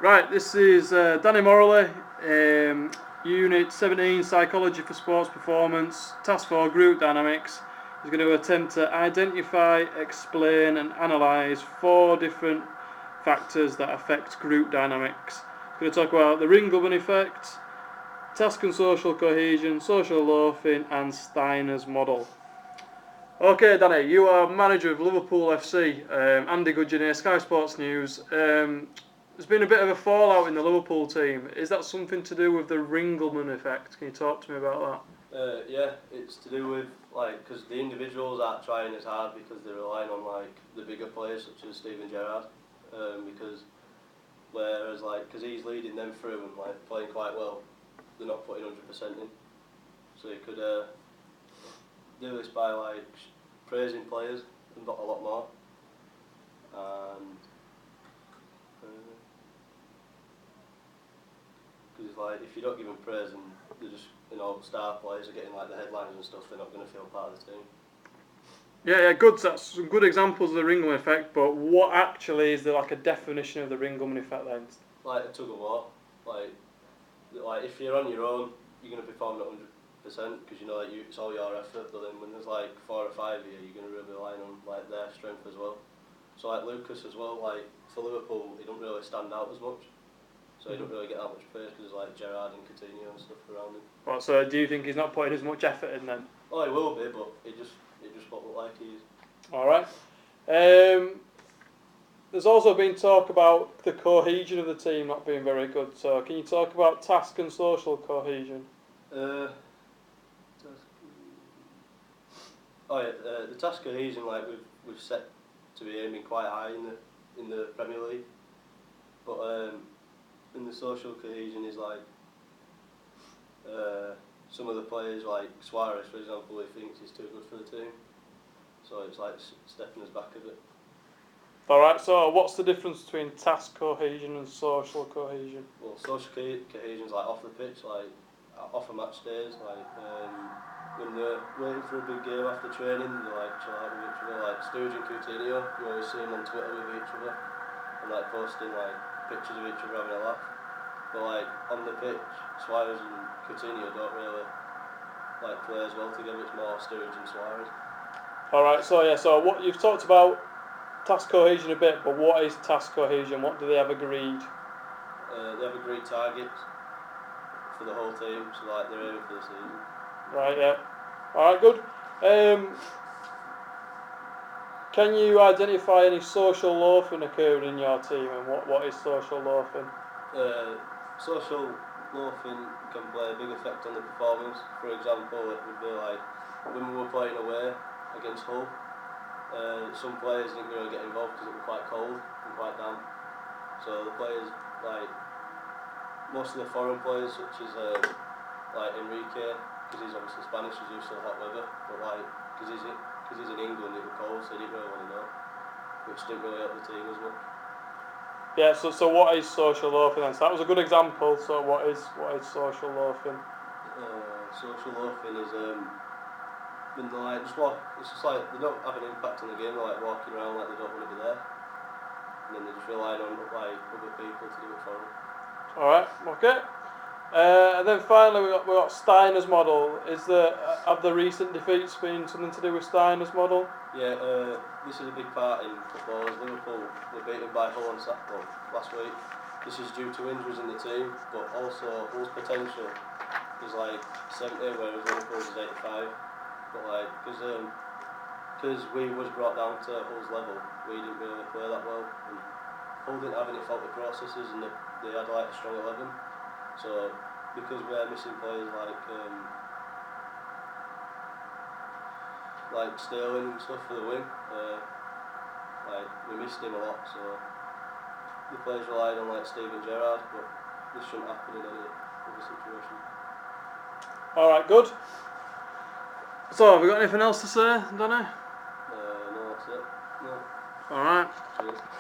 Right, this is Danny Moralee, Unit 17, Psychology for Sports Performance, Task 4, Group Dynamics. He's going to attempt to identify, explain and analyse 4 different factors that affect group dynamics. He's going to talk about the Ringleman effect, task and social cohesion, social loafing and Steiner's model. Okay, Danny, you are manager of Liverpool FC. Andy Goodgen here, Sky Sports News. There's been a bit of a fallout in the Liverpool team. Is that something to do with the Ringleman effect? Can you talk to me about that? Yeah, it's to do with because the individuals aren't trying as hard because they're relying on the bigger players such as Steven Gerrard. Whereas because he's leading them through and playing quite well, they're not putting 100% in. So you could do this by praising players and not a lot more. And because if you don't give them praise and they're just star players are getting the headlines and stuff, they're not going to feel part of the team. Yeah, good. That's some good examples of the Ringleman effect. But what actually is there a definition of the Ringleman effect then? Like a tug of war. If you're on your own, you're going to perform at 100% because you know it's all your effort. But then when there's 4 or 5 of you, you're going to really rely on their strength as well. So Lucas as well. For Liverpool, he don't really stand out as much. So he don't really get that much praise because there's Gerrard and Coutinho and stuff around him. Right, so do you think he's not putting as much effort in then? Oh, he will be, but it just won't look like he is. Alright. There's also been talk about the cohesion of the team not being very good. So can you talk about task and social cohesion? The task cohesion we've set to be aiming quite high in the Premier League, but in the social cohesion is some of the players Suarez, for example, he thinks he's too good for the team, so it's stepping us back a bit. Alright, so what's the difference between task cohesion and social cohesion? Well, social cohesion is off the pitch, off a match days, when they're waiting for a big game after training, they chill out with each other, Sturridge and Coutinho, you always see them on Twitter with each other, and posting pictures of each other having a laugh. But on the pitch, Suarez and Coutinho don't really play as well together. It's more Sturridge and Suarez. Alright, so what you've talked about task cohesion a bit, but what is task cohesion? What do they have agreed? They have agreed targets for the whole team, so they're aiming for the season. Right, yeah. Alright, good. Can you identify any social loafing occurring in your team, and what is social loafing? Social loafing can play a big effect on the performance. For example, it would be when we were playing away against Hull, some players didn't really get involved because it was quite cold and quite damp. So the players, most of the foreign players, such as Enrique, because he's obviously Spanish, he's used to the hot weather, but because he's in England, it was cold, so he didn't really want to know, which didn't really help the team as much. Yeah, so what is social loafing then? So that was a good example. So what is social loafing? Social loafing is when they it's just they don't have an impact on the game. They're walking around they don't want to be there, and then they're just relying on other people to do it for them. All right, okay. And then finally we got Steiner's model. Have the recent defeats been something to do with Steiner's model? Yeah, this is a big part in football. As Liverpool were beaten by Hull on Saturday last week. This is due to injuries in the team, but also Hull's potential is 70, whereas Liverpool's is 85. But because we was brought down to Hull's level, we didn't really play that well. And Hull didn't have any faulty processes, and they had a strong 11. So because we're missing players like Sterling and stuff for the wing, we missed him a lot. So the players relied on Steven Gerrard, but this shouldn't happen in any other situation. All right, good. So have we got anything else to say, Danny? No, that's it. No. All right. Cheers.